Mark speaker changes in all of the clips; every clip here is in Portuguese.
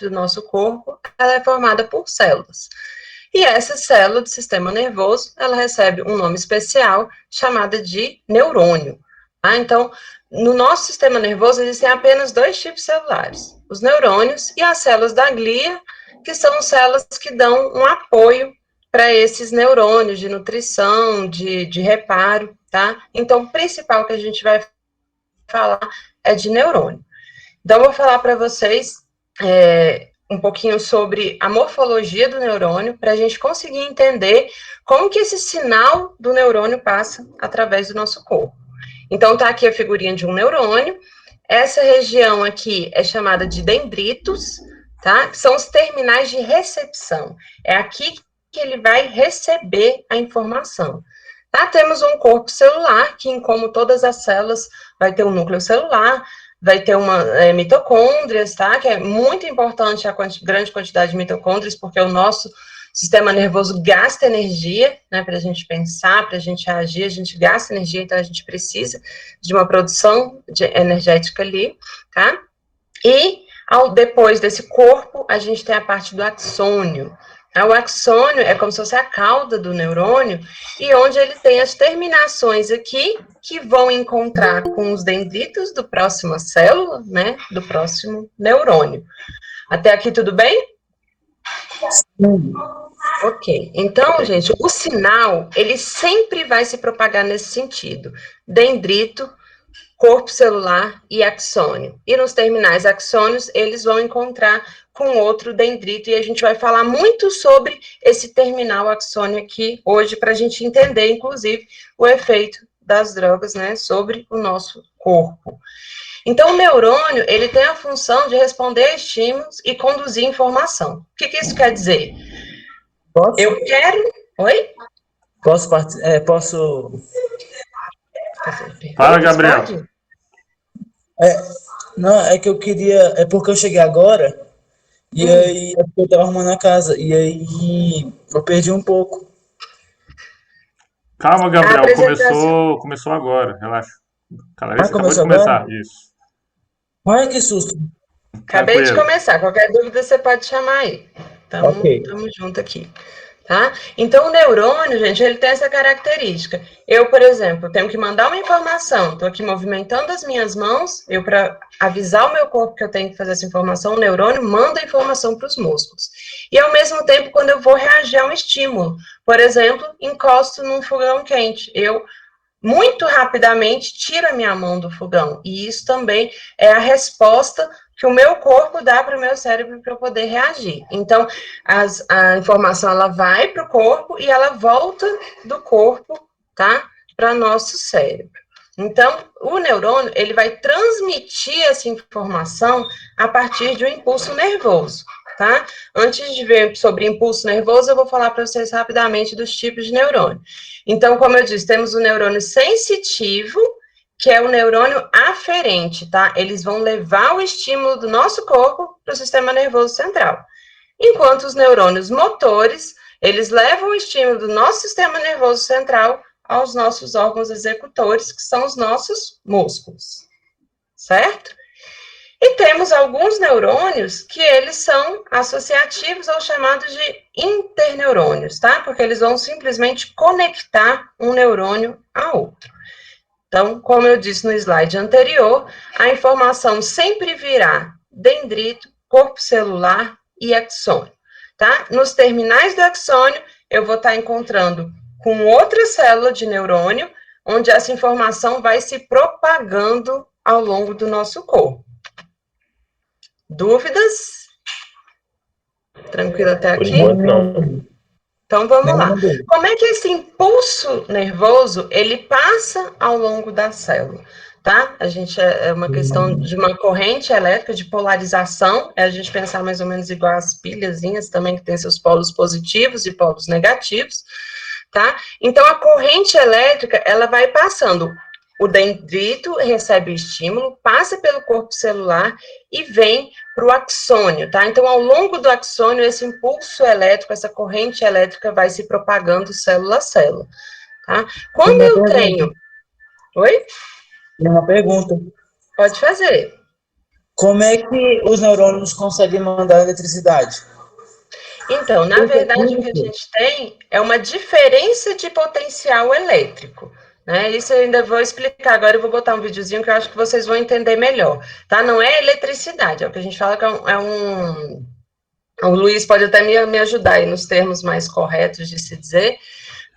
Speaker 1: do nosso corpo, ela é formada por células. E essa célula do sistema nervoso, ela recebe um nome especial, chamada de neurônio. Tá? Então, no nosso sistema nervoso, existem apenas dois tipos celulares, os neurônios e as células da glia, que são células que dão um apoio para esses neurônios de nutrição, de reparo, tá? Então, o principal que a gente vai falar é de neurônio. Então, eu vou falar para vocês um pouquinho sobre a morfologia do neurônio, para a gente conseguir entender como que esse sinal do neurônio passa através do nosso corpo. Então, tá aqui a figurinha de um neurônio. Essa região aqui é chamada de dendritos, tá? São os terminais de recepção. É aqui que ele vai receber a informação. Tá? Temos um corpo celular, que, como todas as células, vai ter um núcleo celular, vai ter mitocôndrias, tá? Que é muito importante a grande quantidade de mitocôndrias, porque o nosso sistema nervoso gasta energia, né, para a gente pensar, para a gente agir, a gente gasta energia, então a gente precisa de uma produção energética ali, tá? E, depois desse corpo, a gente tem a parte do axônio. O axônio é como se fosse a cauda do neurônio, e onde ele tem as terminações aqui, que vão encontrar com os dendritos do próxima célula, né, do próximo neurônio. Até aqui tudo bem?
Speaker 2: Sim.
Speaker 1: Ok, então, gente, o sinal, ele sempre vai se propagar nesse sentido. Dendrito, corpo celular e axônio. E nos terminais axônios, eles vão encontrar com outro dendrito, e a gente vai falar muito sobre esse terminal axônio aqui hoje, para a gente entender, inclusive, o efeito das drogas, né, sobre o nosso corpo. Então, o neurônio, ele tem a função de responder a estímulos e conduzir informação. O que isso quer dizer?
Speaker 2: Posso?
Speaker 1: Eu quero... Oi?
Speaker 2: Posso?
Speaker 3: Fala, Gabriel.
Speaker 1: Pode?
Speaker 2: Não, é que eu queria. É porque eu cheguei agora, e aí é porque eu tava arrumando a casa, e aí eu perdi um pouco.
Speaker 3: Calma, Gabriel. Começou agora. Relaxa. Clarissa acabou de
Speaker 2: Começou agora?
Speaker 3: começar. Isso.
Speaker 2: Ai, que susto.
Speaker 1: Acabei de
Speaker 3: Tranquilo.
Speaker 1: começar. Qualquer dúvida você pode chamar aí.
Speaker 2: Ok.
Speaker 1: Estamos junto aqui. Tá? Então, o neurônio, gente, ele tem essa característica. Eu, por exemplo, tenho que mandar uma informação, estou aqui movimentando as minhas mãos, para avisar o meu corpo que eu tenho que fazer essa informação, o neurônio manda a informação para os músculos. E, ao mesmo tempo, quando eu vou reagir a um estímulo, por exemplo, encosto num fogão quente, eu muito rapidamente tiro a minha mão do fogão, e isso também é a resposta que o meu corpo dá para o meu cérebro para eu poder reagir. Então, a informação, ela vai para o corpo e ela volta do corpo, tá, para nosso cérebro. Então, o neurônio, ele vai transmitir essa informação a partir de um impulso nervoso, tá? Antes de ver sobre impulso nervoso, eu vou falar para vocês rapidamente dos tipos de neurônio. Então, como eu disse, temos o neurônio sensitivo, que é o neurônio aferente, tá? Eles vão levar o estímulo do nosso corpo para o sistema nervoso central. Enquanto os neurônios motores, eles levam o estímulo do nosso sistema nervoso central aos nossos órgãos executores, que são os nossos músculos, certo? E temos alguns neurônios que eles são associativos ou chamados de interneurônios, tá? Porque eles vão simplesmente conectar um neurônio a outro. Então, como eu disse no slide anterior, a informação sempre virá dendrito, corpo celular e axônio, tá? Nos terminais do axônio, eu vou estar encontrando com outra célula de neurônio, onde essa informação vai se propagando ao longo do nosso corpo. Dúvidas? Tranquilo até aqui?
Speaker 3: Por enquanto, não.
Speaker 1: Então, vamos lá. Como é que esse impulso nervoso, ele passa ao longo da célula, tá? A gente, é uma questão de uma corrente elétrica, de polarização, é a gente pensar mais ou menos igual as pilhazinhas também, que tem seus polos positivos e polos negativos, tá? Então, a corrente elétrica, ela vai passando. O dendrito recebe o estímulo, passa pelo corpo celular e vem para o axônio, tá? Então, ao longo do axônio, esse impulso elétrico, essa corrente elétrica vai se propagando célula a célula, tá? Quando eu tenho... Oi?
Speaker 2: Tem uma pergunta.
Speaker 1: Pode fazer.
Speaker 2: Como é que os neurônios conseguem mandar eletricidade?
Speaker 1: Então, na
Speaker 2: Isso é
Speaker 1: verdade, o que a
Speaker 2: químico?
Speaker 1: gente tem é uma diferença de potencial elétrico. Né? Isso eu ainda vou explicar agora, eu vou botar um videozinho que eu acho que vocês vão entender melhor. Tá? Não é eletricidade, é o que a gente fala que o Luiz pode até me ajudar aí nos termos mais corretos de se dizer,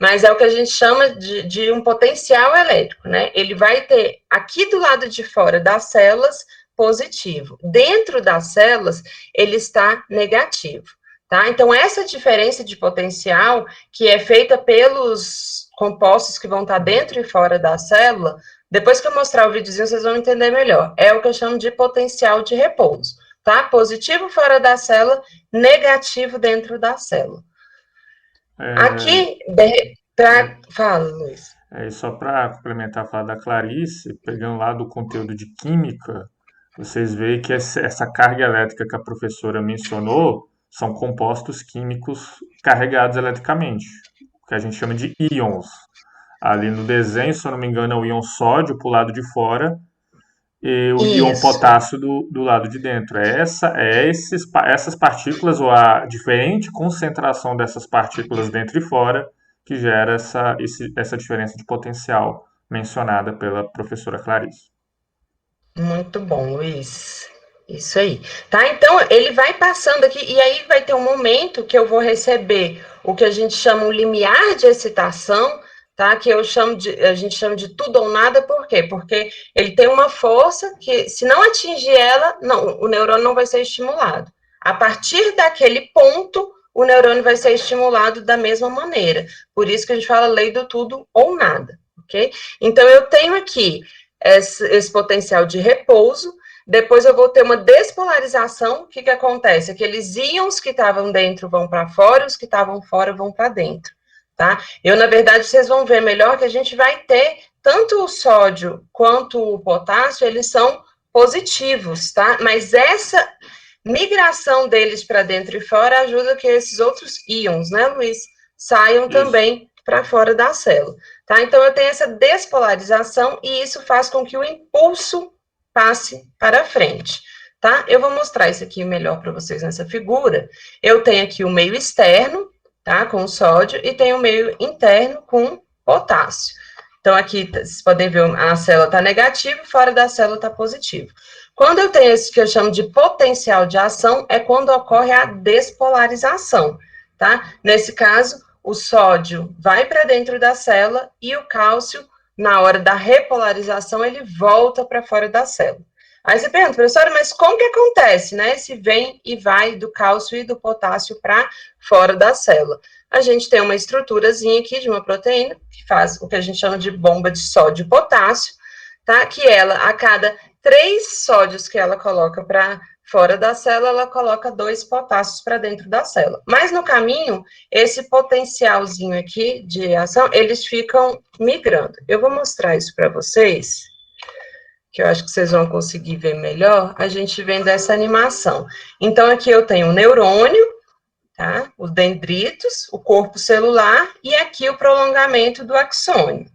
Speaker 1: mas é o que a gente chama de um potencial elétrico, né? Ele vai ter aqui do lado de fora das células positivo, dentro das células ele está negativo, tá? Então essa diferença de potencial que é feita pelos compostos que vão estar dentro e fora da célula, depois que eu mostrar o videozinho vocês vão entender melhor. É o que eu chamo de potencial de repouso, tá? Positivo fora da célula, negativo dentro da célula. Aqui, fala, Luiz.
Speaker 3: E só para complementar a fala da Clarice, pegando lá do conteúdo de química, vocês veem que essa carga elétrica que a professora mencionou são compostos químicos carregados eletricamente, o que a gente chama de íons. Ali no desenho, se eu não me engano, é o íon sódio para o lado de fora e o íon
Speaker 1: Isso,
Speaker 3: potássio do lado de dentro. Essas partículas, ou a diferente concentração dessas partículas dentro e fora, que gera essa diferença de potencial mencionada pela professora Clarice.
Speaker 1: muito bom, Luiz. Isso aí. Tá? Então, ele vai passando aqui, e aí vai ter um momento que eu vou receber o que a gente chama um limiar de excitação, tá? Que a gente chama de tudo ou nada, por quê? Porque ele tem uma força que, se não atingir ela, não, o neurônio não vai ser estimulado. A partir daquele ponto, o neurônio vai ser estimulado da mesma maneira. Por isso que a gente fala lei do tudo ou nada, ok? Então, eu tenho aqui esse potencial de repouso, depois eu vou ter uma despolarização. O que, que acontece? Aqueles íons que estavam dentro vão para fora, os que estavam fora vão para dentro, tá? Na verdade, vocês vão ver melhor que a gente vai ter tanto o sódio quanto o potássio, eles são positivos, tá? Mas essa migração deles para dentro e fora ajuda que esses outros íons, né, Luiz, saiam
Speaker 3: Isso.
Speaker 1: também para fora da célula, tá? Então, eu tenho essa despolarização e isso faz com que o impulso passe para frente, tá? Eu vou mostrar isso aqui melhor para vocês nessa figura. Eu tenho aqui o meio externo, tá, com sódio, e tenho o meio interno com potássio. Então, aqui, vocês podem ver, a célula está negativa, fora da célula está positivo. Quando eu tenho esse que eu chamo de potencial de ação, é quando ocorre a despolarização, tá? Nesse caso, o sódio vai para dentro da célula e o cálcio, na hora da repolarização, ele volta para fora da célula. Aí você pergunta, professora, mas como que acontece, né? Se vem e vai do cálcio e do potássio para fora da célula. A gente tem uma estruturazinha aqui de uma proteína que faz o que a gente chama de bomba de sódio e potássio, tá? Que ela, a cada 3 sódios que ela coloca para fora da célula, ela coloca 2 potássios para dentro da célula. Mas no caminho, esse potencialzinho aqui de ação, eles ficam migrando. Eu vou mostrar isso para vocês, que eu acho que vocês vão conseguir ver melhor, a gente vendo essa animação. Então, aqui eu tenho o neurônio, tá? Os dendritos, o corpo celular, e aqui o prolongamento do axônio.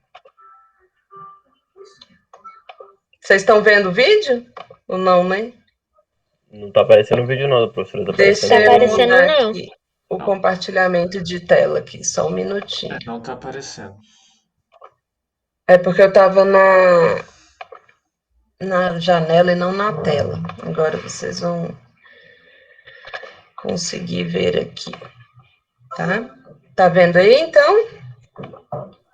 Speaker 1: Vocês estão vendo o vídeo? Ou não, né?
Speaker 4: Não tá aparecendo o vídeo não, professora. Tá
Speaker 1: Deixa
Speaker 4: aparecendo
Speaker 1: eu
Speaker 4: o...
Speaker 1: mudar
Speaker 5: não.
Speaker 1: aqui o compartilhamento de tela aqui, só um minutinho.
Speaker 3: Não está aparecendo.
Speaker 1: É porque eu estava na janela e não na tela. Agora vocês vão conseguir ver aqui, tá? Tá vendo aí, então?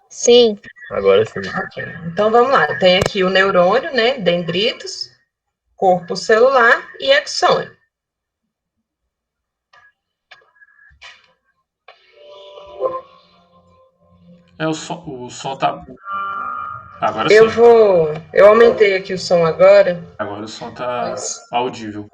Speaker 5: Sim.
Speaker 4: Agora sim.
Speaker 1: Ok. Então, vamos lá. Tem aqui o neurônio, né? Dendritos, corpo celular e axônio.
Speaker 3: O som tá. Agora
Speaker 1: Eu
Speaker 3: sim.
Speaker 1: eu aumentei aqui o som agora.
Speaker 3: Agora o som tá audível.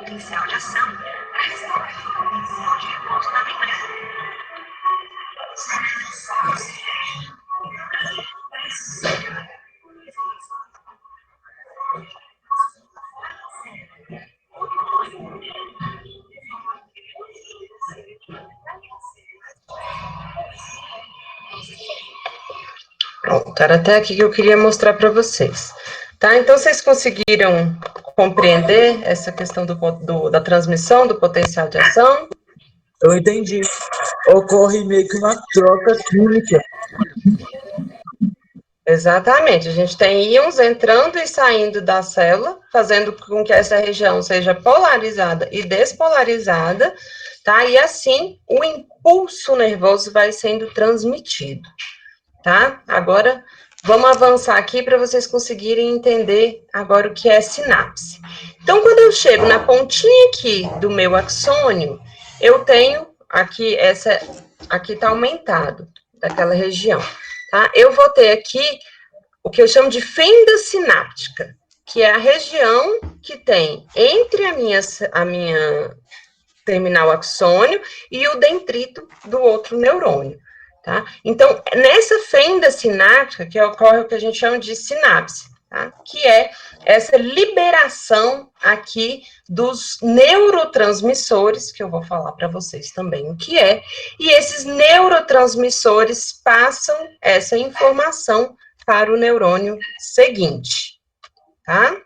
Speaker 1: potencial de ação para restaurar o potencial de repouso da membrana. Pronto, era até aqui que eu queria mostrar para vocês. Tá? Então, vocês conseguiram compreender essa questão da transmissão do potencial de ação?
Speaker 2: Eu entendi. Ocorre meio que uma troca química.
Speaker 1: Exatamente, a gente tem íons entrando e saindo da célula, fazendo com que essa região seja polarizada e despolarizada, tá? E assim, o impulso nervoso vai sendo transmitido, tá? Agora, vamos avançar aqui para vocês conseguirem entender agora o que é sinapse. Então, quando eu chego na pontinha aqui do meu axônio, eu tenho aqui, aqui está aumentado, daquela região. Tá? Eu vou ter aqui o que eu chamo de fenda sináptica, que é a região que tem entre a minha terminal axônio e o dendrito do outro neurônio. Tá? Então, nessa fenda sináptica que ocorre o que a gente chama de sinapse, tá? Que é essa liberação aqui dos neurotransmissores, que eu vou falar para vocês também o que é, e esses neurotransmissores passam essa informação para o neurônio seguinte, tá?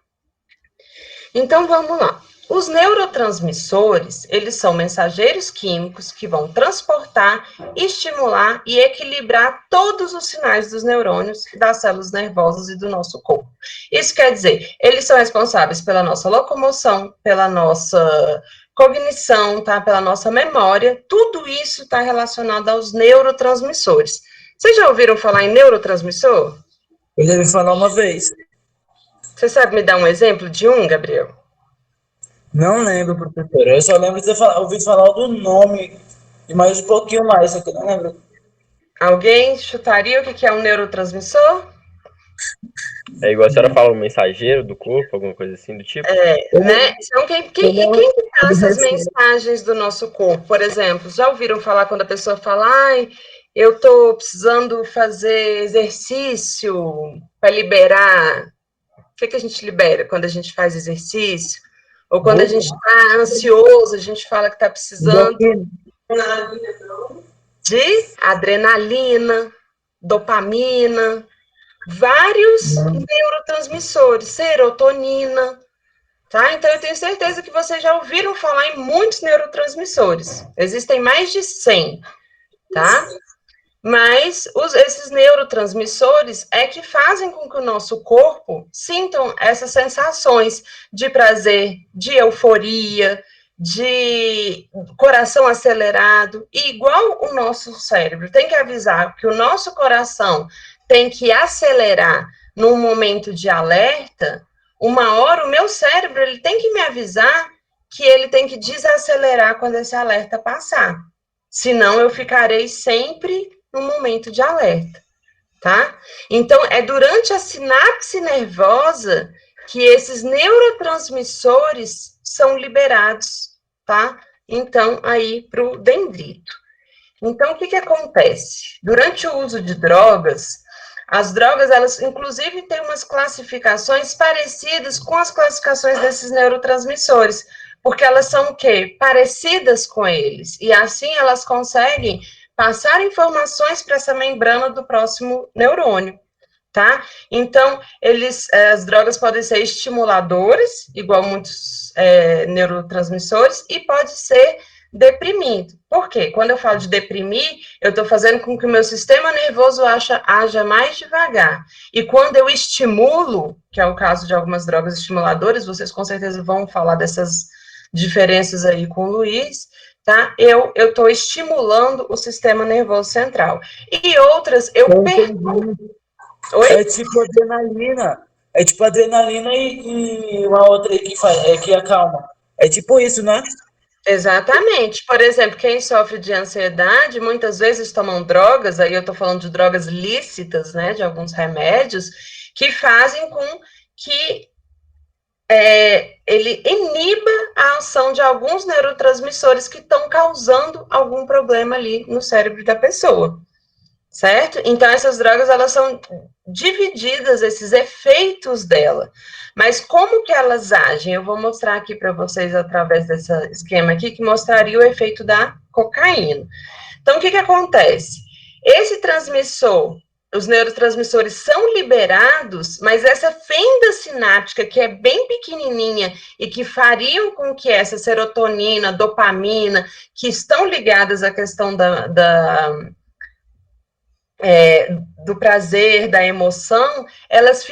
Speaker 1: Então, vamos lá. Os neurotransmissores, eles são mensageiros químicos que vão transportar, estimular e equilibrar todos os sinais dos neurônios, das células nervosas e do nosso corpo. Isso quer dizer, eles são responsáveis pela nossa locomoção, pela nossa cognição, tá? Pela nossa memória, tudo isso está relacionado aos neurotransmissores. Vocês já ouviram falar em neurotransmissor?
Speaker 2: Eu já ouvi falar uma vez.
Speaker 1: Você sabe me dar um exemplo de um, Gabriel?
Speaker 2: Não lembro, professora. Eu só lembro de ter ouvido falar do nome e mais um pouquinho mais, só que eu não lembro.
Speaker 1: Alguém chutaria o que é um neurotransmissor?
Speaker 4: É igual a senhora fala, um mensageiro do corpo, alguma coisa assim do tipo?
Speaker 1: Né? Então, quem passa as mensagens do nosso corpo? Por exemplo, já ouviram falar quando a pessoa fala, ai, eu tô precisando fazer exercício para liberar. O que a gente libera quando a gente faz exercício? Ou quando a gente está ansioso, a gente fala que está precisando de adrenalina, dopamina, vários neurotransmissores, serotonina, tá? Então, eu tenho certeza que vocês já ouviram falar em muitos neurotransmissores. Existem mais de 100, tá? Mas esses neurotransmissores é que fazem com que o nosso corpo sintam essas sensações de prazer, de euforia, de coração acelerado. E igual o nosso cérebro tem que avisar que o nosso coração tem que acelerar num momento de alerta, uma hora o meu cérebro ele tem que me avisar que ele tem que desacelerar quando esse alerta passar. Senão eu ficarei sempre no momento de alerta, tá? Então, é durante a sinapse nervosa que esses neurotransmissores são liberados, tá? Então, aí para o dendrito. Então, o que acontece? Durante o uso de drogas, as drogas, elas, inclusive, têm umas classificações parecidas com as classificações desses neurotransmissores, porque elas são o quê? Parecidas com eles, e assim elas conseguem passar informações para essa membrana do próximo neurônio, tá? Então, as drogas podem ser estimuladoras, igual muitos neurotransmissores, e pode ser deprimido. Por quê? Quando eu falo de deprimir, eu estou fazendo com que o meu sistema nervoso haja mais devagar. E quando eu estimulo, que é o caso de algumas drogas estimuladoras, vocês com certeza vão falar dessas diferenças aí com o Luiz, tá? Eu estou estimulando o sistema nervoso central. E outras, eu perco. Oi?
Speaker 2: É tipo adrenalina. É tipo adrenalina e uma outra aí que acalma. É tipo isso, né?
Speaker 1: Exatamente. Por exemplo, quem sofre de ansiedade, muitas vezes tomam drogas, aí eu estou falando de drogas lícitas, né, de alguns remédios, que fazem com que ele iniba a ação de alguns neurotransmissores que estão causando algum problema ali no cérebro da pessoa, certo? Então, essas drogas, elas são divididas, esses efeitos dela. Mas como que elas agem? Eu vou mostrar aqui para vocês, através desse esquema aqui, que mostraria o efeito da cocaína. Então, o que acontece? Esse transmissor, os neurotransmissores são liberados, mas essa fenda sináptica, que é bem pequenininha e que fariam com que essa serotonina, dopamina, que estão ligadas à questão do prazer, da emoção, elas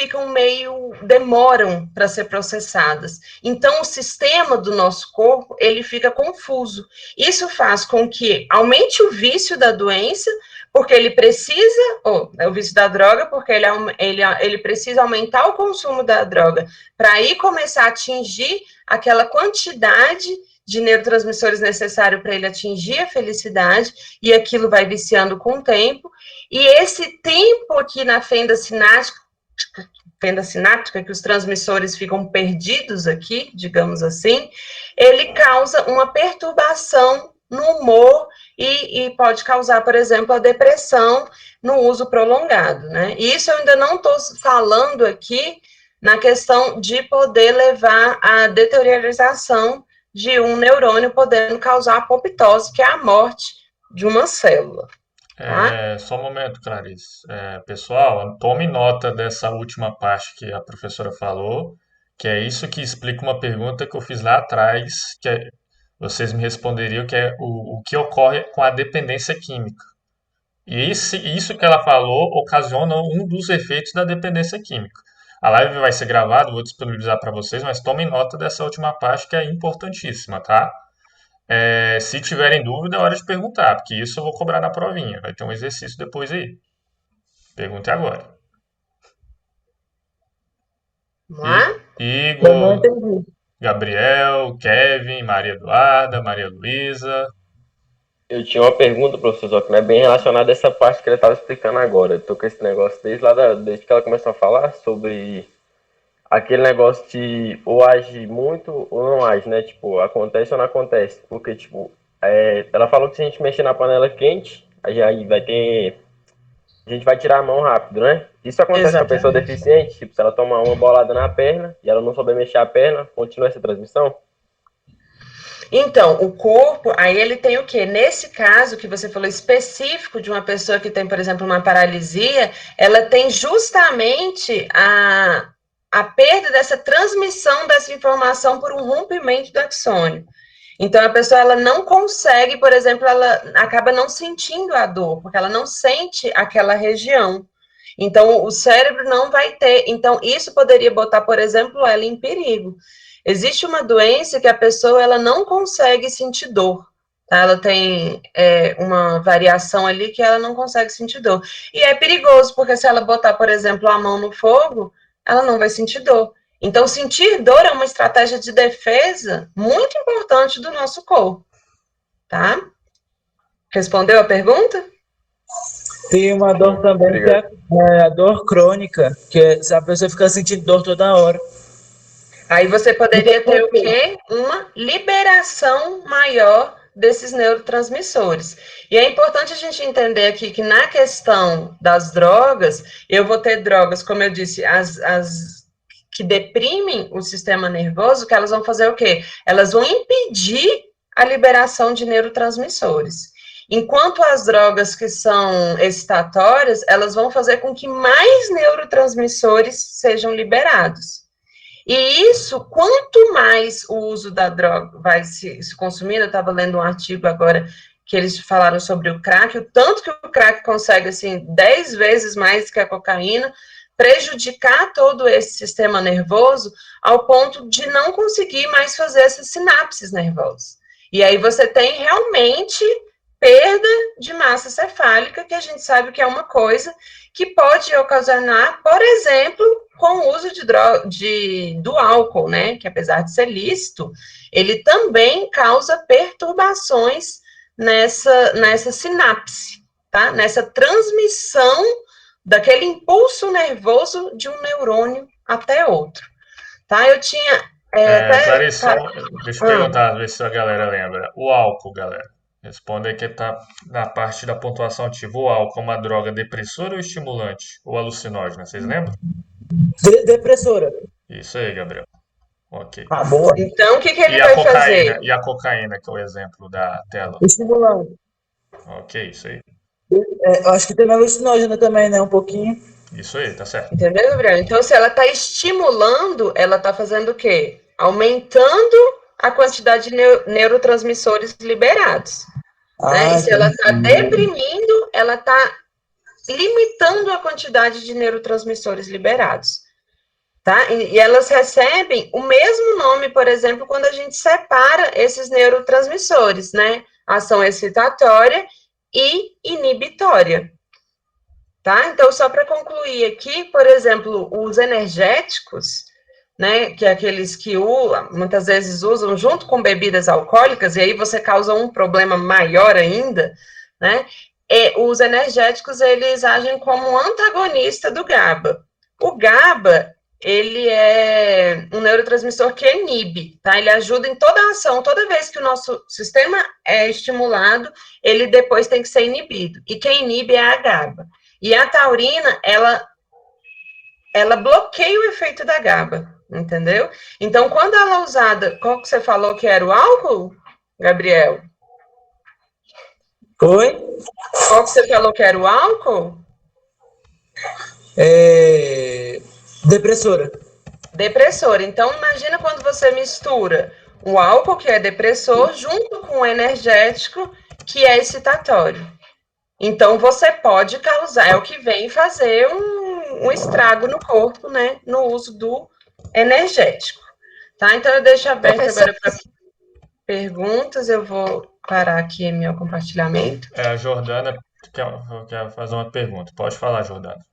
Speaker 1: demoram para ser processadas. Então, o sistema do nosso corpo, ele fica confuso. Isso faz com que aumente o vício da doença, porque ele precisa, o vício da droga, porque ele precisa aumentar o consumo da droga, para aí começar a atingir aquela quantidade de neurotransmissores necessário para ele atingir a felicidade, e aquilo vai viciando com o tempo. E esse tempo aqui na fenda sináptica, que os transmissores ficam perdidos aqui, digamos assim, ele causa uma perturbação no humor e pode causar, por exemplo, a depressão no uso prolongado, né? E isso eu ainda não estou falando aqui na questão de poder levar à deteriorização de um neurônio, podendo causar apoptose, que é a morte de uma célula.
Speaker 3: Só um momento, Clarice. Pessoal, tome nota dessa última parte que a professora falou, que é isso que explica uma pergunta que eu fiz lá atrás, vocês me responderiam, que é o que ocorre com a dependência química. E isso que ela falou ocasiona um dos efeitos da dependência química. A live vai ser gravada, vou disponibilizar para vocês, mas tomem nota dessa última parte que é importantíssima, tá? Se tiverem dúvida, é hora de perguntar, porque isso eu vou cobrar na provinha. Vai ter um exercício depois aí. Pergunte agora.
Speaker 1: Vamos lá?
Speaker 3: Igor, Gabriel, Kevin, Maria Eduarda, Maria Luísa.
Speaker 4: Eu tinha uma pergunta, professor, só que não é bem relacionada a essa parte que ela estava explicando agora. Eu tô com esse negócio desde que ela começou a falar sobre aquele negócio de ou age muito ou não age, né? Tipo, acontece ou não acontece. Porque, tipo, ela falou que se a gente mexer na panela quente, aí vai ter... A gente vai tirar a mão rápido, né? Isso acontece com a pessoa deficiente? Tipo, se ela tomar uma bolada na perna e ela não souber mexer a perna, continua essa transmissão?
Speaker 1: Então, o corpo, aí ele tem o quê? Nesse caso que você falou específico de uma pessoa que tem, por exemplo, uma paralisia, ela tem justamente a perda dessa transmissão dessa informação por um rompimento do axônio. Então, a pessoa, ela não consegue, por exemplo, ela acaba não sentindo a dor, porque ela não sente aquela região. Então, o cérebro não vai ter. Então, isso poderia botar, por exemplo, ela em perigo. Existe uma doença que a pessoa, ela não consegue sentir dor. Tá? Ela tem uma variação ali que ela não consegue sentir dor. E é perigoso, porque se ela botar, por exemplo, a mão no fogo, ela não vai sentir dor. Então, sentir dor é uma estratégia de defesa muito importante do nosso corpo, tá? Respondeu a pergunta?
Speaker 2: Tem uma dor também, que é a dor crônica, que é se a pessoa fica sentindo dor toda hora.
Speaker 1: Aí você poderia ter o quê? Uma liberação maior desses neurotransmissores. E é importante a gente entender aqui que na questão das drogas, eu vou ter drogas, como eu disse, as que deprimem o sistema nervoso, que elas vão fazer o quê? Elas vão impedir a liberação de neurotransmissores. Enquanto as drogas que são excitatórias, elas vão fazer com que mais neurotransmissores sejam liberados. E isso, quanto mais o uso da droga vai se consumir, eu estava lendo um artigo agora que eles falaram sobre o crack, o tanto que o crack consegue, assim, 10 vezes mais que a cocaína, prejudicar todo esse sistema nervoso ao ponto de não conseguir mais fazer essas sinapses nervosas. E aí você tem realmente perda de massa cefálica, que a gente sabe que é uma coisa que pode ocasionar, por exemplo, com o uso do álcool, né, que apesar de ser lícito, ele também causa perturbações nessa sinapse, tá? Nessa transmissão daquele impulso nervoso de um neurônio até outro. tá? Eu tinha até...
Speaker 3: Clarice, deixa eu perguntar, ver se a galera lembra. O álcool, galera. Responda aí que tá na parte da pontuação ativa. O álcool é uma droga depressora ou estimulante? Ou alucinógena? Vocês lembram?
Speaker 2: Depressora.
Speaker 3: Isso aí, Gabriel. Ok.
Speaker 2: Ah, boa.
Speaker 1: Então, o que ele
Speaker 3: E a
Speaker 1: vai
Speaker 3: cocaína?
Speaker 1: fazer?
Speaker 3: E a cocaína, que é o exemplo da tela?
Speaker 2: Estimulante.
Speaker 3: Ok, isso aí.
Speaker 2: Acho que tem alucinógena também, né? Um pouquinho.
Speaker 3: Isso aí, tá certo.
Speaker 1: Entendeu, Gabriel? Então, se ela está estimulando, ela está fazendo o quê? Aumentando a quantidade de neurotransmissores liberados. Né? E se ela está deprimindo, ela está limitando a quantidade de neurotransmissores liberados. Tá? E elas recebem o mesmo nome, por exemplo, quando a gente separa esses neurotransmissores, né? Ação excitatória e inibitória. Tá? Então, só para concluir aqui, por exemplo, os energéticos, né, que é aqueles que muitas vezes usam junto com bebidas alcoólicas, e aí você causa um problema maior ainda, né? Os energéticos, eles agem como um antagonista do GABA. O GABA, ele é um neurotransmissor que inibe, tá? Ele ajuda em toda a ação, toda vez que o nosso sistema é estimulado, ele depois tem que ser inibido. E quem inibe é a GABA. E a taurina, ela bloqueia o efeito da GABA, entendeu? Então, quando ela é usada, qual que você falou que era o álcool, Gabriel?
Speaker 2: Oi?
Speaker 1: Qual que você falou que era o álcool?
Speaker 2: Depressora.
Speaker 1: Depressor. Então, imagina quando você mistura o álcool, que é depressor, junto com o energético, que é excitatório. Então, você pode causar, é o que vem fazer um estrago no corpo, né, no uso do energético. Tá? Então, eu deixo aberto agora para perguntas, eu vou parar aqui meu compartilhamento.
Speaker 3: A Jordana quer fazer uma pergunta. Pode falar, Jordana.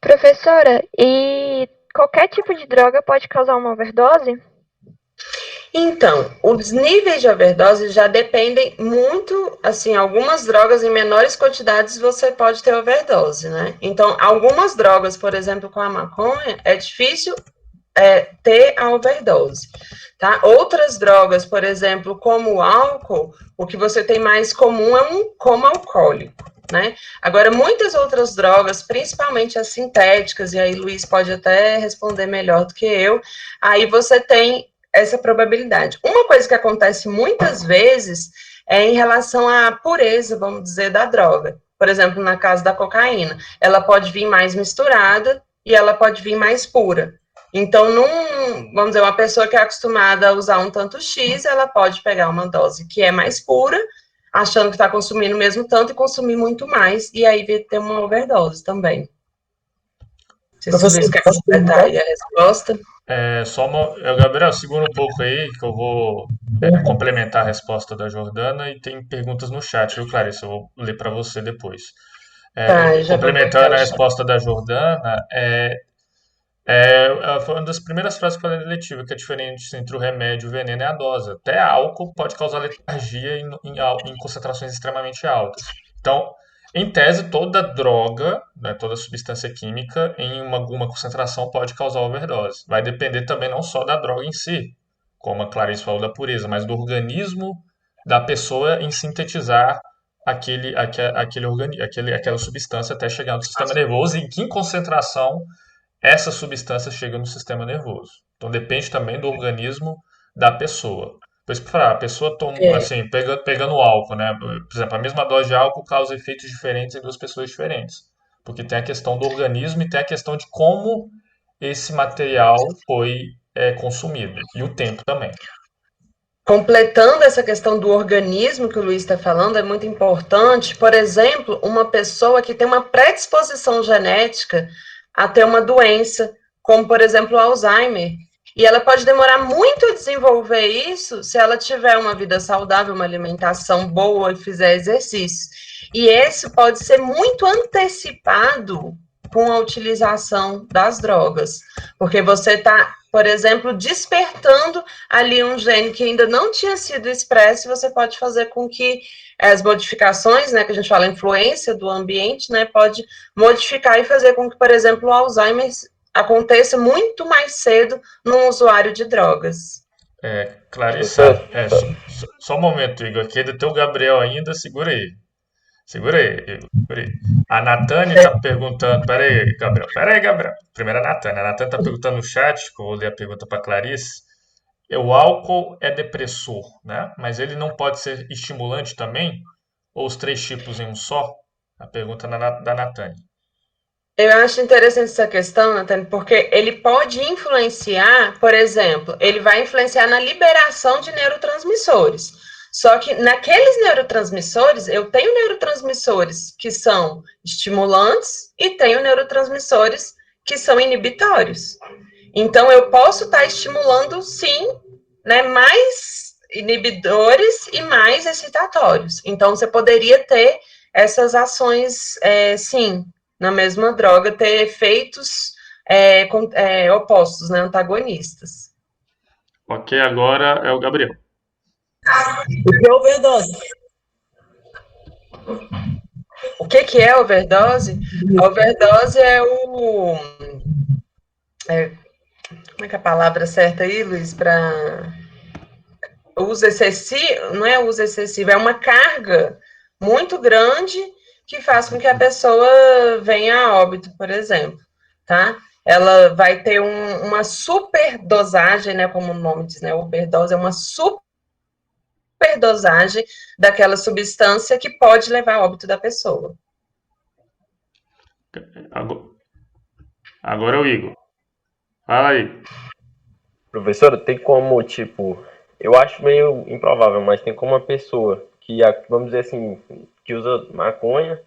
Speaker 5: Professora, e qualquer tipo de droga pode causar uma overdose?
Speaker 1: Então, os níveis de overdose já dependem muito, assim, algumas drogas em menores quantidades você pode ter overdose, né? Então, algumas drogas, por exemplo, com a maconha, é difícil ter a overdose, tá? Outras drogas, por exemplo, como o álcool, o que você tem mais comum é um coma alcoólico, né? Agora, muitas outras drogas, principalmente as sintéticas, e aí Luiz pode até responder melhor do que eu, aí você tem essa probabilidade. Uma coisa que acontece muitas vezes é em relação à pureza, vamos dizer, da droga. Por exemplo, na casa da cocaína, ela pode vir mais misturada e ela pode vir mais pura. Então, vamos dizer, uma pessoa que é acostumada a usar um tanto X, ela pode pegar uma dose que é mais pura, achando que está consumindo o mesmo tanto e consumir muito mais, e aí ter uma overdose também. Não sei se o Luiz quer completar aí a resposta.
Speaker 3: Gabriel, segura um pouco aí, que eu vou complementar a resposta da Jordana e tem perguntas no chat, viu, Clarice? Eu vou ler para você depois. Complementando a resposta da Jordana, foi uma das primeiras frases que eu falei na letiva, que a diferença entre o remédio e o veneno é a dose. Até álcool pode causar letargia em concentrações extremamente altas. Então, em tese, toda droga, né, toda substância química, em alguma concentração pode causar overdose. Vai depender também não só da droga em si, como a Clarice falou da pureza, mas do organismo da pessoa em sintetizar aquela substância até chegar no sistema nervoso e em que concentração essa substância chega no sistema nervoso. Então depende também do organismo da pessoa. Por isso que a pessoa toma, assim, pegando o álcool, né? Por exemplo, a mesma dose de álcool causa efeitos diferentes em duas pessoas diferentes. Porque tem a questão do organismo e tem a questão de como esse material foi consumido. E o tempo também.
Speaker 1: Completando essa questão do organismo que o Luiz está falando, é muito importante. Por exemplo, uma pessoa que tem uma predisposição genética a ter uma doença, como, por exemplo, o Alzheimer. E ela pode demorar muito a desenvolver isso se ela tiver uma vida saudável, uma alimentação boa e fizer exercício. E esse pode ser muito antecipado com a utilização das drogas, porque você está por exemplo, despertando ali um gene que ainda não tinha sido expresso, e você pode fazer com que as modificações, né, que a gente fala influência do ambiente, né, pode modificar e fazer com que, por exemplo, o Alzheimer aconteça muito mais cedo num usuário de drogas.
Speaker 3: Clarissa, só um momento, Igor, aqui é do teu Gabriel ainda, segura aí. Segura aí, Igor, segura aí. A Natane está perguntando, peraí, Gabriel. Primeiro a Natane. A Natane está perguntando no chat, que eu vou ler a pergunta para Clarice. O álcool é depressor, né? Mas ele não pode ser estimulante também? Ou os três tipos em um só? A pergunta da Natane.
Speaker 1: Eu acho interessante essa questão, Natane, porque ele pode influenciar, por exemplo, ele vai influenciar na liberação de neurotransmissores. Só que naqueles neurotransmissores, eu tenho neurotransmissores que são estimulantes e tenho neurotransmissores que são inibitórios. Então, eu posso estar estimulando, sim, né, mais inibidores e mais excitatórios. Então, você poderia ter essas ações, sim, na mesma droga, ter efeitos opostos, né, antagonistas.
Speaker 3: Ok, agora é o Gabriel.
Speaker 2: O que é overdose?
Speaker 1: O que é overdose? A overdose é o... como é que é a palavra certa aí, Luiz, para... uso excessivo, não é uso excessivo, é uma carga muito grande que faz com que a pessoa venha a óbito, por exemplo, tá? Ela vai ter uma superdosagem, né, como o nome diz, né, overdose é uma superdosagem daquela substância que pode levar a óbito da pessoa.
Speaker 3: Agora é o Igor. Fala aí.
Speaker 4: Professora, tem como, tipo, eu acho meio improvável, mas tem como uma pessoa que, vamos dizer assim, que usa maconha,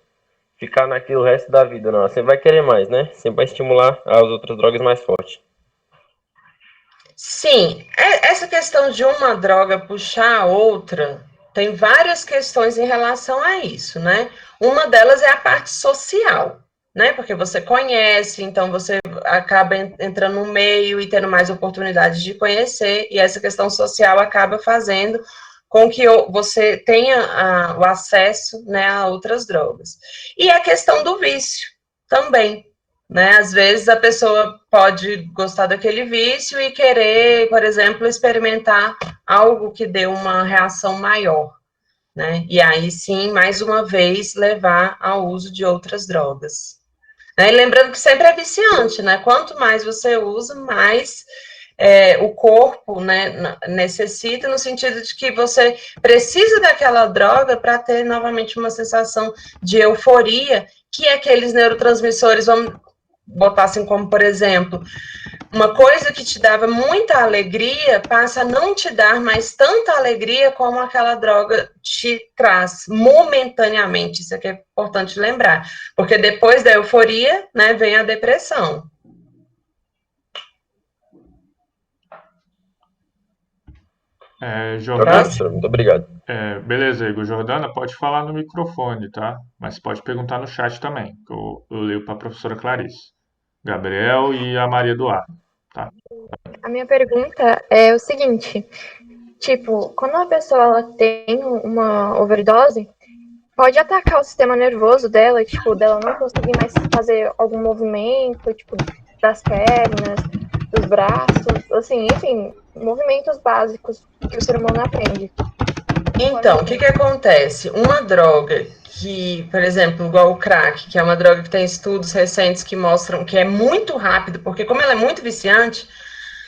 Speaker 4: ficar naquilo o resto da vida, não. Você vai querer mais, né? Sempre vai estimular as outras drogas mais fortes.
Speaker 1: Sim, essa questão de uma droga puxar a outra, tem várias questões em relação a isso, né? Uma delas é a parte social, né? Porque você conhece, então você acaba entrando no meio e tendo mais oportunidades de conhecer, e essa questão social acaba fazendo com que você tenha o acesso, né, a outras drogas. E a questão do vício também, né? Às vezes a pessoa pode gostar daquele vício e querer, por exemplo, experimentar algo que dê uma reação maior, né? E aí sim, mais uma vez, levar ao uso de outras drogas. Né? E lembrando que sempre é viciante, né? Quanto mais você usa, mais o corpo, né, necessita, no sentido de que você precisa daquela droga para ter novamente uma sensação de euforia, que aqueles neurotransmissores, vamos botar assim como, por exemplo, uma coisa que te dava muita alegria passa a não te dar mais tanta alegria como aquela droga te traz momentaneamente. Isso aqui é importante lembrar, porque depois da euforia, né, vem a depressão.
Speaker 3: Jordana,
Speaker 4: Muito obrigado.
Speaker 3: beleza, Igor. Jordana, pode falar no microfone, tá? Mas pode perguntar no chat também, que eu leio para a professora Clarice. Gabriel e a Maria Eduardo, tá?
Speaker 5: A minha pergunta é o seguinte, tipo, quando uma pessoa ela tem uma overdose, pode atacar o sistema nervoso dela, tipo, dela não conseguir mais fazer algum movimento, tipo, das pernas, dos braços, assim, enfim, movimentos básicos que o ser humano aprende.
Speaker 1: Então, o que acontece? Uma droga que, por exemplo, igual o crack, que é uma droga que tem estudos recentes que mostram que é muito rápido, porque como ela é muito viciante,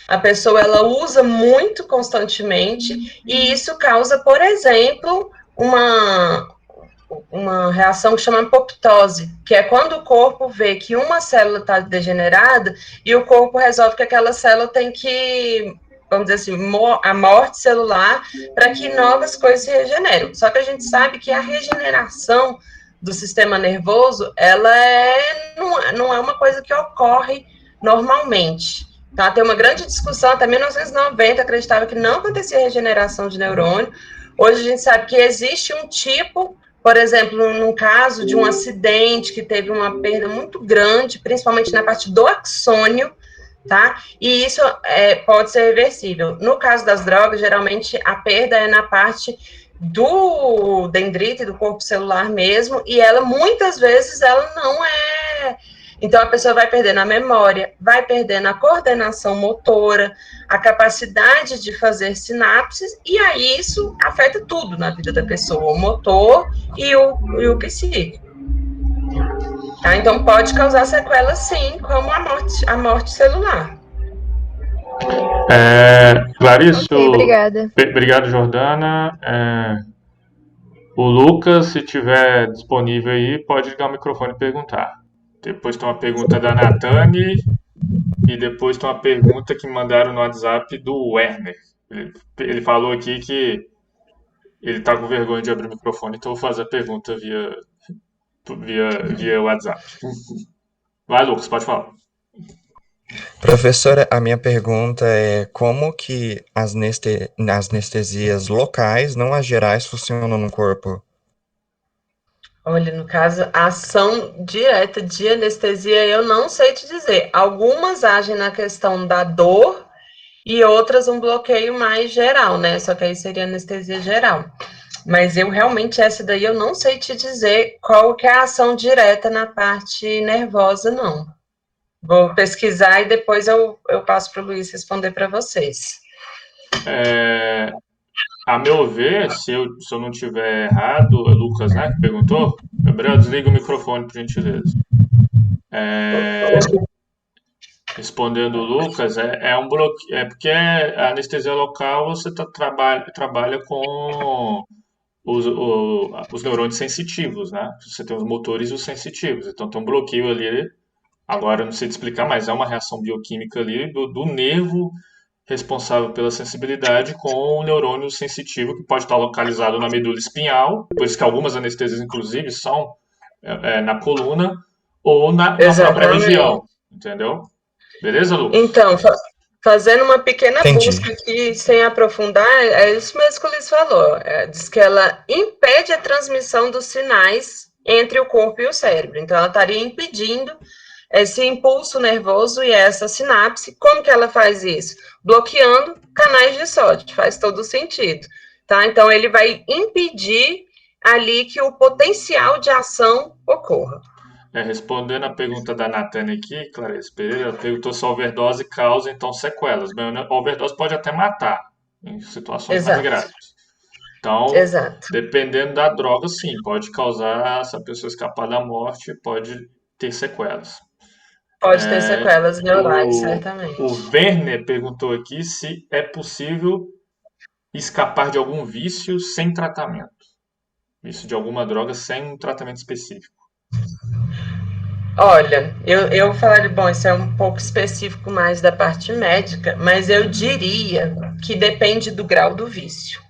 Speaker 1: a pessoa ela usa muito constantemente e isso causa, por exemplo, uma reação que chama apoptose, que é quando o corpo vê que uma célula está degenerada e o corpo resolve que aquela célula tem que, vamos dizer assim, a morte celular para que novas coisas se regenerem. Só que a gente sabe que a regeneração do sistema nervoso, ela não é uma coisa que ocorre normalmente. Tá? Tem uma grande discussão, até 1990 acreditava que não acontecia regeneração de neurônio. Hoje a gente sabe que existe um tipo, por exemplo, num caso de um acidente que teve uma perda muito grande, principalmente na parte do axônio, tá? E isso pode ser reversível. No caso das drogas, geralmente a perda é na parte do dendrite, do corpo celular mesmo, e ela, muitas vezes, ela não é... Então, a pessoa vai perdendo a memória, vai perdendo a coordenação motora, a capacidade de fazer sinapses, e aí isso afeta tudo na vida da pessoa, o motor e o psíquico. Tá? Então, pode causar sequelas, sim, como a morte celular.
Speaker 3: Clarice,
Speaker 5: Ok, obrigada.
Speaker 3: obrigado, Jordana. O Lucas, se tiver disponível aí, pode ligar o microfone e perguntar. Depois tem uma pergunta da Natane e depois tem uma pergunta que mandaram no WhatsApp do Werner. Ele falou aqui que ele está com vergonha de abrir o microfone, então eu vou fazer a pergunta via WhatsApp. Vai, Lucas, pode falar.
Speaker 6: Professora, a minha pergunta é como que as anestesias locais, não as gerais, funcionam no corpo?
Speaker 1: Olha, no caso, a ação direta de anestesia, eu não sei te dizer. Algumas agem na questão da dor e outras um bloqueio mais geral, né? Só que aí seria anestesia geral. Mas eu realmente, essa daí, eu não sei te dizer qual que é a ação direta na parte nervosa, não. Vou pesquisar e depois eu passo para o Luiz responder para vocês.
Speaker 3: A meu ver, se eu não tiver errado, Lucas, né, que perguntou, Gabriel, desliga o microfone, por gentileza. Respondendo o Lucas, é um bloqueio, porque a anestesia local você trabalha com os neurônios sensitivos, né? Você tem os motores e os sensitivos, então tem um bloqueio ali. Agora, eu não sei te explicar, mas é uma reação bioquímica ali do nervo responsável pela sensibilidade com o neurônio sensitivo, que pode estar localizado na medula espinhal, por isso que algumas anestesias, inclusive, são na coluna ou na própria região, entendeu? Beleza, Lucas?
Speaker 1: Então, fazendo uma pequena
Speaker 6: Entendi.
Speaker 1: busca aqui, sem aprofundar, é isso mesmo que o Luiz falou. Diz que ela impede a transmissão dos sinais entre o corpo e o cérebro. Então, ela estaria impedindo esse impulso nervoso e essa sinapse. Como que ela faz isso? Bloqueando canais de sódio, faz todo sentido, tá? Então, ele vai impedir ali que o potencial de ação ocorra.
Speaker 3: Respondendo a pergunta da Natane aqui, Clarice Pereira, ela perguntou se a overdose causa, então, sequelas. Bem, a overdose pode até matar, em situações mais graves. Então, dependendo da droga, sim, pode causar, se a pessoa escapar da morte, pode ter sequelas.
Speaker 1: Pode ter sequelas neurais, certamente.
Speaker 3: O Werner perguntou aqui se é possível escapar de algum vício sem tratamento. Vício de alguma droga sem um tratamento específico.
Speaker 1: Olha, eu falaria, bom, isso é um pouco específico mais da parte médica, mas eu diria que depende do grau do vício.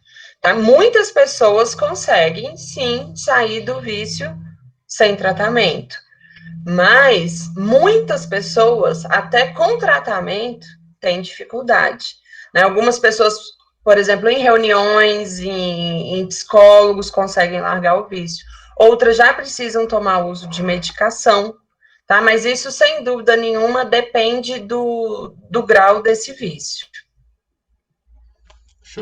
Speaker 1: Tá? Muitas pessoas conseguem, sim, sair do vício sem tratamento, mas muitas pessoas, até com tratamento, têm dificuldade. Né? Algumas pessoas, por exemplo, em reuniões, em psicólogos, conseguem largar o vício. Outras já precisam tomar uso de medicação, tá? Mas isso, sem dúvida nenhuma, depende do grau desse vício.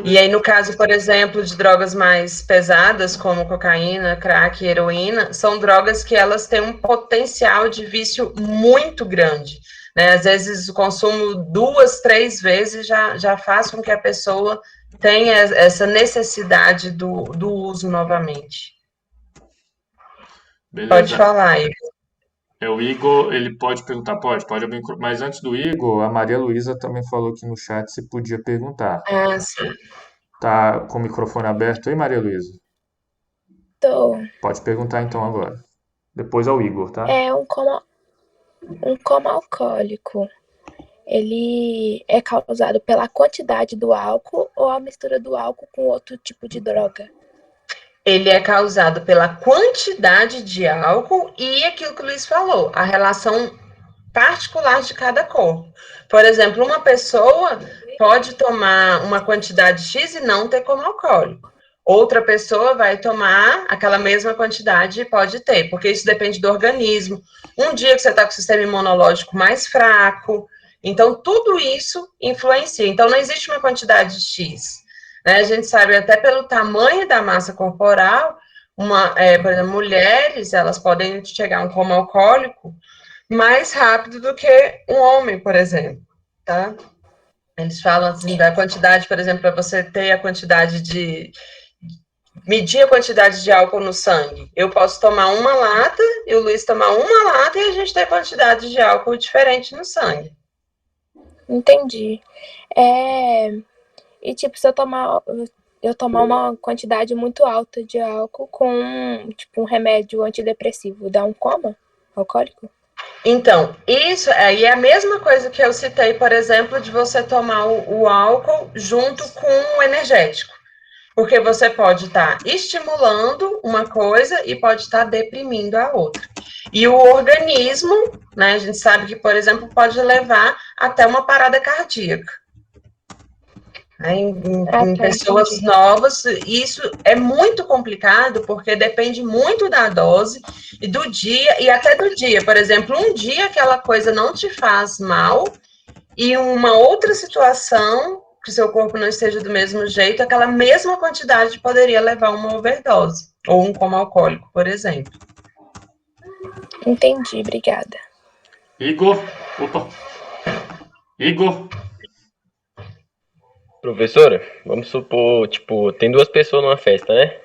Speaker 1: E aí, no caso, por exemplo, de drogas mais pesadas, como cocaína, crack e heroína, são drogas que elas têm um potencial de vício muito grande, né? Às vezes, o consumo 2, 3 vezes já faz com que a pessoa tenha essa necessidade do uso novamente.
Speaker 3: Beleza.
Speaker 1: Pode falar, Igor.
Speaker 3: O Igor, ele pode perguntar? Pode abrir, mas antes do Igor, a Maria Luísa também falou aqui no chat se podia perguntar.
Speaker 1: Sim.
Speaker 3: Tá com o microfone aberto aí, Maria Luísa?
Speaker 7: Tô.
Speaker 3: Pode perguntar então agora. Depois ao Igor, tá?
Speaker 7: Um coma alcoólico, ele é causado pela quantidade do álcool ou a mistura do álcool com outro tipo de droga?
Speaker 1: Ele é causado pela quantidade de álcool e aquilo que o Luiz falou, a relação particular de cada corpo. Por exemplo, uma pessoa pode tomar uma quantidade X e não ter como alcoólico. Outra pessoa vai tomar aquela mesma quantidade e pode ter, porque isso depende do organismo. Um dia que você está com o sistema imunológico mais fraco, Então, tudo isso influencia. Então, não existe uma quantidade X. Né? A gente sabe até pelo tamanho da massa corporal, por exemplo, mulheres, elas podem chegar a um coma alcoólico mais rápido do que um homem, por exemplo, tá? Eles falam assim da quantidade, por exemplo, para você ter a quantidade medir a quantidade de álcool no sangue. Eu posso tomar uma lata e o Luiz tomar uma lata e a gente ter quantidade de álcool diferente no sangue.
Speaker 7: Entendi. E tipo, se eu tomar uma quantidade muito alta de álcool com tipo um remédio antidepressivo, dá um coma alcoólico?
Speaker 1: Então, isso aí é a mesma coisa que eu citei, por exemplo, de você tomar o álcool junto com o energético. Porque você pode estar estimulando uma coisa e pode estar deprimindo a outra. E o organismo, né, a gente sabe que, por exemplo, pode levar até uma parada cardíaca. Em pessoas novas, isso é muito complicado, porque depende muito da dose e do dia, e até do dia. Por exemplo, um dia aquela coisa não te faz mal, e uma outra situação, que seu corpo não esteja do mesmo jeito, aquela mesma quantidade poderia levar a uma overdose, ou um coma alcoólico, por exemplo.
Speaker 7: Entendi, obrigada.
Speaker 3: Igor?
Speaker 4: Professora, vamos supor, tipo, tem duas pessoas numa festa, né?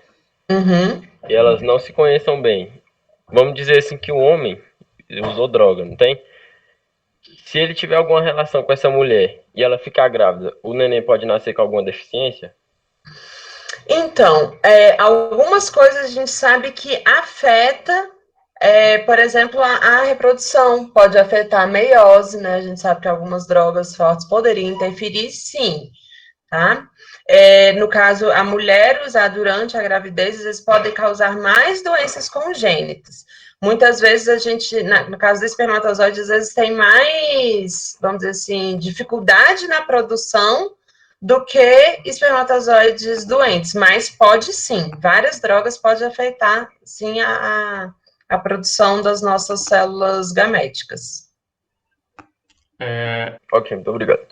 Speaker 1: Uhum.
Speaker 4: E elas não se conheçam bem. Vamos dizer assim que o homem usou droga, não tem? Se ele tiver alguma relação com essa mulher e ela ficar grávida, o neném pode nascer com alguma deficiência?
Speaker 1: Então, algumas coisas a gente sabe que afeta, por exemplo, a reprodução, pode afetar a meiose, né? A gente sabe que algumas drogas fortes poderiam interferir, sim, tá? No caso, a mulher usar durante a gravidez, às vezes pode causar mais doenças congênitas. Muitas vezes a gente, no caso do espermatozoide, às vezes tem mais, vamos dizer assim, dificuldade na produção do que espermatozoides doentes, mas pode sim, várias drogas podem afetar, sim, a produção das nossas células gaméticas.
Speaker 4: Ok, muito obrigado.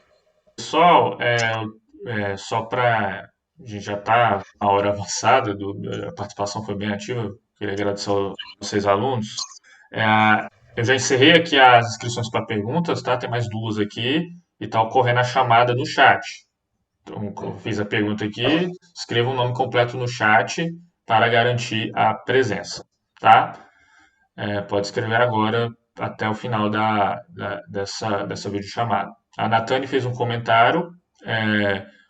Speaker 3: Pessoal, só para. A gente já está a hora avançada, a participação foi bem ativa, queria agradecer a vocês, alunos. Eu já encerrei aqui as inscrições para perguntas, tá? Tem mais duas aqui, e está ocorrendo a chamada no chat. Então, eu fiz a pergunta aqui, escreva o nome completo no chat para garantir a presença, tá? Pode escrever agora até o final dessa videochamada. A Natane fez um comentário,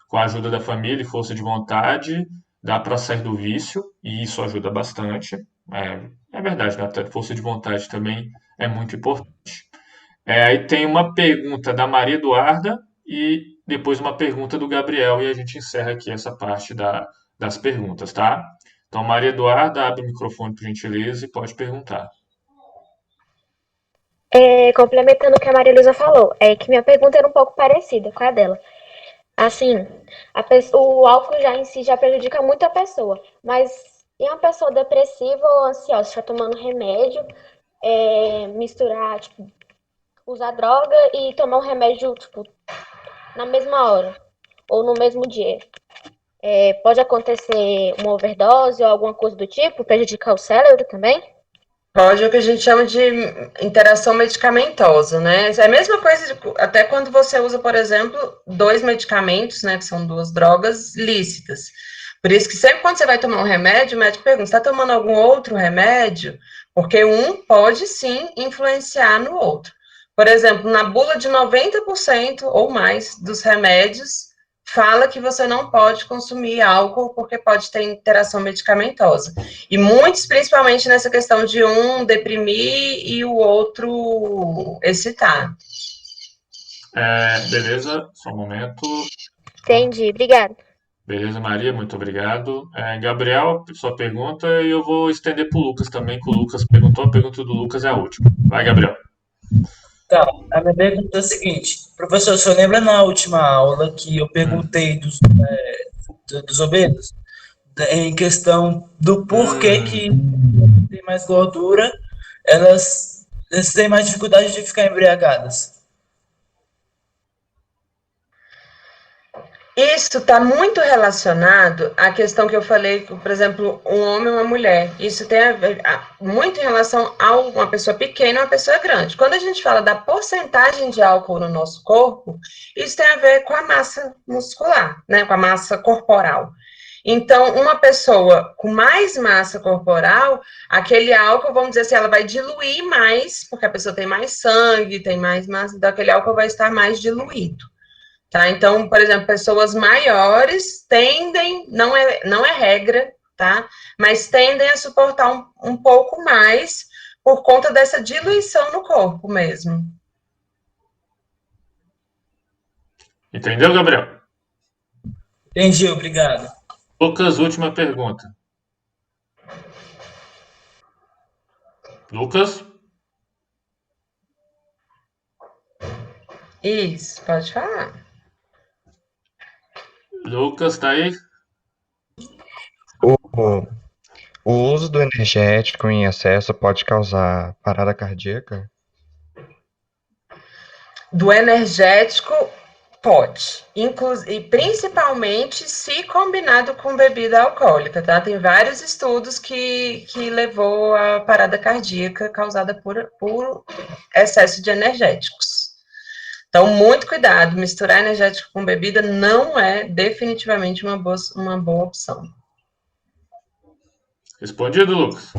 Speaker 3: com a ajuda da família e força de vontade, dá para sair do vício, e isso ajuda bastante. É verdade, Natane, força de vontade também é muito importante. Aí tem uma pergunta da Maria Eduarda e depois uma pergunta do Gabriel, e a gente encerra aqui essa parte das perguntas, tá? Então, Maria Eduarda, abre o microfone, por gentileza, e pode perguntar.
Speaker 8: Complementando o que a Maria Luísa falou, que minha pergunta era um pouco parecida com a dela. Assim, o álcool já em si já prejudica muito a pessoa, mas e uma pessoa depressiva ou ansiosa, está tomando remédio, misturar, tipo, usar droga e tomar um remédio, tipo, na mesma hora ou no mesmo dia. Pode acontecer uma overdose ou alguma coisa do tipo, prejudicar o cérebro também?
Speaker 1: Pode, é o que a gente chama de interação medicamentosa, né? É a mesma coisa, até quando você usa, por exemplo, dois medicamentos, né, que são duas drogas lícitas. Por isso que sempre quando você vai tomar um remédio, o médico pergunta, você está tomando algum outro remédio? Porque um pode, sim, influenciar no outro. Por exemplo, na bula de 90% ou mais dos remédios, fala que você não pode consumir álcool porque pode ter interação medicamentosa. E muitos, principalmente nessa questão de um deprimir e o outro excitar.
Speaker 3: Beleza, só um momento.
Speaker 8: Entendi, obrigada.
Speaker 3: Beleza, Maria, muito obrigado. Gabriel, sua pergunta, e eu vou estender para o Lucas também, que o Lucas perguntou, a pergunta do Lucas é a última. Vai, Gabriel.
Speaker 2: Tá, a minha pergunta é a seguinte, professor, o senhor lembra na última aula que eu perguntei dos obesos, em questão do porquê que tem mais gordura, elas têm mais dificuldade de ficar embriagadas?
Speaker 1: Isso está muito relacionado à questão que eu falei, por exemplo, um homem e uma mulher. Isso tem a ver, muito em relação a uma pessoa pequena e uma pessoa grande. Quando a gente fala da porcentagem de álcool no nosso corpo, isso tem a ver com a massa muscular, né, com a massa corporal. Então, uma pessoa com mais massa corporal, aquele álcool, vamos dizer assim, ela vai diluir mais, porque a pessoa tem mais sangue, tem mais massa, então aquele álcool vai estar mais diluído. Tá? Então, por exemplo, pessoas maiores tendem, não é regra, tá? Mas tendem a suportar um pouco mais por conta dessa diluição no corpo mesmo.
Speaker 3: Entendeu, Gabriel?
Speaker 2: Entendi, obrigado.
Speaker 3: Lucas, última pergunta. Lucas?
Speaker 1: Isso, pode falar.
Speaker 3: Lucas, tá aí?
Speaker 6: O, o uso do energético em excesso pode causar parada cardíaca?
Speaker 1: Do energético, pode. E principalmente se combinado com bebida alcoólica, tá? Tem vários estudos que levou a parada cardíaca causada por excesso de energéticos. Então, muito cuidado, misturar energético com bebida não é definitivamente uma boa opção.
Speaker 3: Respondido, Lucas?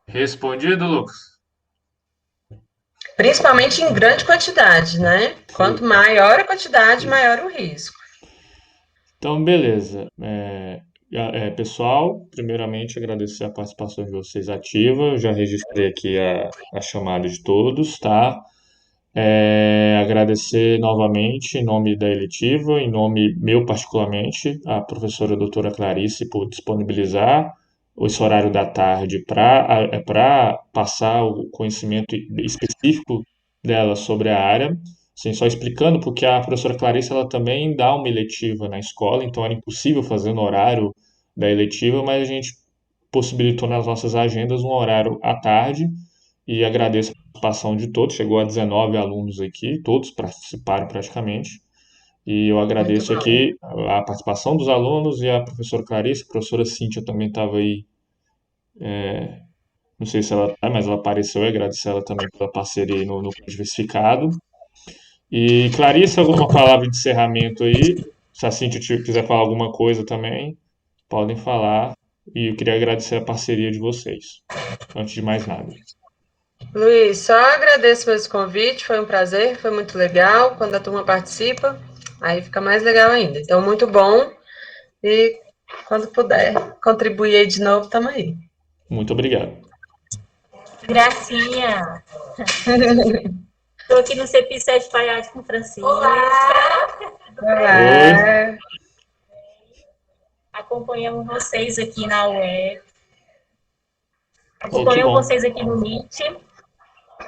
Speaker 3: Respondido, Lucas?
Speaker 1: Principalmente em grande quantidade, né? Quanto maior a quantidade, maior o risco.
Speaker 3: Então, beleza. Pessoal, primeiramente agradecer a participação de vocês ativa. Eu já registrei aqui a chamada de todos, tá? Agradecer novamente em nome da eletiva, em nome meu particularmente, a professora doutora Clarice por disponibilizar esse horário da tarde para passar o conhecimento específico dela sobre a área. Assim, só explicando, porque a professora Clarice ela também dá uma eletiva na escola, então era impossível fazer no horário da eletiva, mas a gente possibilitou nas nossas agendas um horário à tarde e agradeço a participação de todos. Chegou a 19 alunos aqui, todos participaram praticamente. E eu agradeço aqui a participação dos alunos e a professora Clarice, a professora Cíntia também estava aí, não sei se ela está, mas ela apareceu, e agradecer ela também pela parceria aí no Diversificado. E Clarice, alguma palavra de encerramento aí? Se a Cíntia quiser falar alguma coisa também, podem falar. E eu queria agradecer a parceria de vocês, antes de mais nada.
Speaker 1: Luiz, só agradeço por esse convite, foi um prazer, foi muito legal. Quando a turma participa, aí fica mais legal ainda. Então, muito bom. E quando puder contribuir aí de novo, estamos aí.
Speaker 3: Muito obrigado.
Speaker 9: Gracinha. Estou aqui no CP7 Palhaço com Francisca.
Speaker 1: Olá.
Speaker 9: Acompanhamos vocês aqui na web. Acompanhamos vocês aqui no Meet.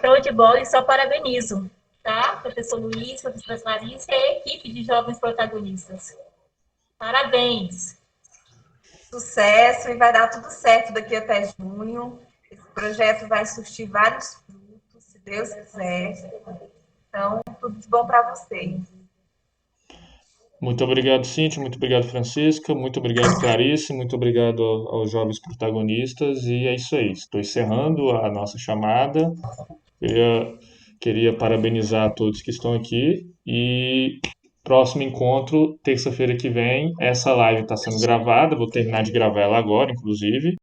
Speaker 9: Show de bola e só parabenizo, tá? Professor Luiz, professora Clarice e a equipe de jovens protagonistas. Parabéns.
Speaker 10: Sucesso e vai dar tudo certo daqui até junho. Esse projeto vai surtir vários frutos, se Deus quiser. Então, tudo de bom para vocês.
Speaker 3: Muito obrigado, Cíntia. Muito obrigado, Francisca. Muito obrigado, Clarice. Muito obrigado aos jovens protagonistas. E é isso aí. Estou encerrando a nossa chamada. Queria parabenizar a todos que estão aqui. E próximo encontro, terça-feira que vem. Essa live está sendo gravada. Vou terminar de gravar ela agora, inclusive.